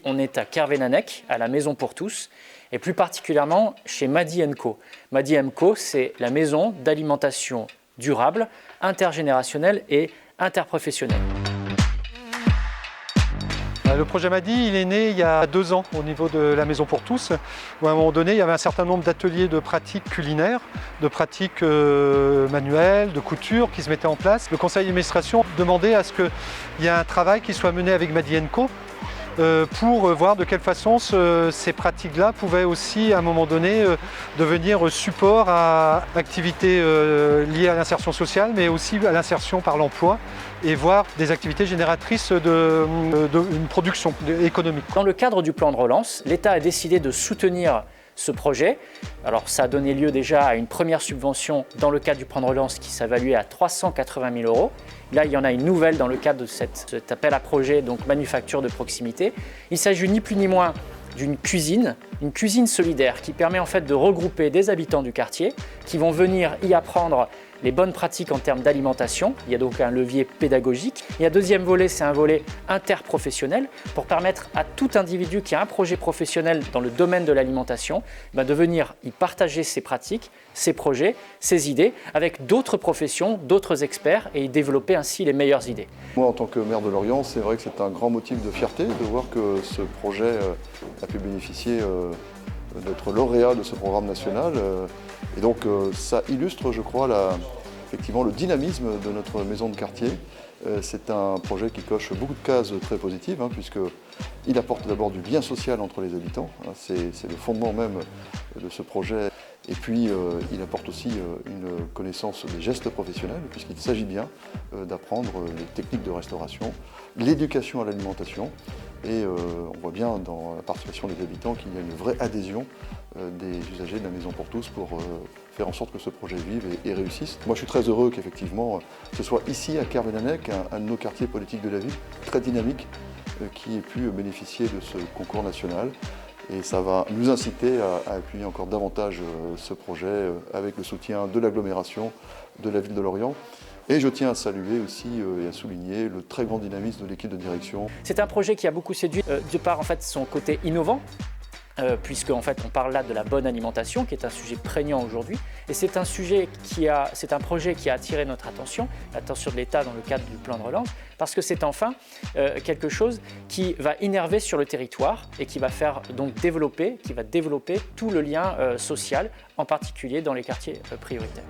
on est à Kervénanec, à la Maison pour tous, et plus particulièrement chez Madi & Co. Madi & Co, c'est la maison d'alimentation durable, intergénérationnelle et interprofessionnelle. Le projet Madi, il est né il y a 2 ans au niveau de la Maison pour tous, où à un moment donné, il y avait un certain nombre d'ateliers de pratiques culinaires, de pratiques manuelles, de couture qui se mettaient en place. Le conseil d'administration demandait à ce qu'il y ait un travail qui soit mené avec Madi & Co pour voir de quelle façon ces pratiques-là pouvaient aussi, à un moment donné, devenir support à activités liées à l'insertion sociale, mais aussi à l'insertion par l'emploi, et voir des activités génératrices d'une production économique. Dans le cadre du plan de relance, l'État a décidé de soutenir ce projet. Alors ça a donné lieu déjà à une première subvention dans le cadre du plan de relance qui s'évaluait à 380 000 €. Là, il y en a une nouvelle dans le cadre de cet appel à projet, donc manufacture de proximité. Il s'agit ni plus ni moins d'une cuisine, une cuisine solidaire qui permet en fait de regrouper des habitants du quartier qui vont venir y apprendre les bonnes pratiques en termes d'alimentation. Il y a donc un levier pédagogique. Il y a un deuxième volet, c'est un volet interprofessionnel pour permettre à tout individu qui a un projet professionnel dans le domaine de l'alimentation de venir y partager ses pratiques, ses projets, ses idées avec d'autres professions, d'autres experts et y développer ainsi les meilleures idées. Moi, en tant que maire de Lorient, c'est vrai que c'est un grand motif de fierté de voir que ce projet a pu bénéficier d'être lauréat de ce programme national. Et donc ça illustre, je crois, effectivement le dynamisme de notre maison de quartier. C'est un projet qui coche beaucoup de cases très positives, puisqu'il apporte d'abord du lien social entre les habitants. C'est le fondement même de ce projet. Et puis il apporte aussi une connaissance des gestes professionnels, puisqu'il s'agit bien d'apprendre les techniques de restauration, l'éducation à l'alimentation. Et on voit bien dans la participation des habitants qu'il y a une vraie adhésion des usagers de la Maison pour tous pour faire en sorte que ce projet vive et réussisse. Moi je suis très heureux qu'effectivement ce soit ici à Kervénanec, un de nos quartiers politiques de la ville, très dynamique, qui ait pu bénéficier de ce concours national. Et ça va nous inciter à appuyer encore davantage ce projet avec le soutien de l'agglomération de la ville de Lorient. Et je tiens à saluer aussi et à souligner le très grand dynamisme de l'équipe de direction. C'est un projet qui a beaucoup séduit de par en fait, son côté innovant, puisque en fait, on parle là de la bonne alimentation, qui est un sujet prégnant aujourd'hui. Et c'est un projet qui a attiré notre attention, l'attention de l'État dans le cadre du plan de relance, parce que c'est enfin quelque chose qui va innerver sur le territoire et qui va développer tout le lien social, en particulier dans les quartiers prioritaires.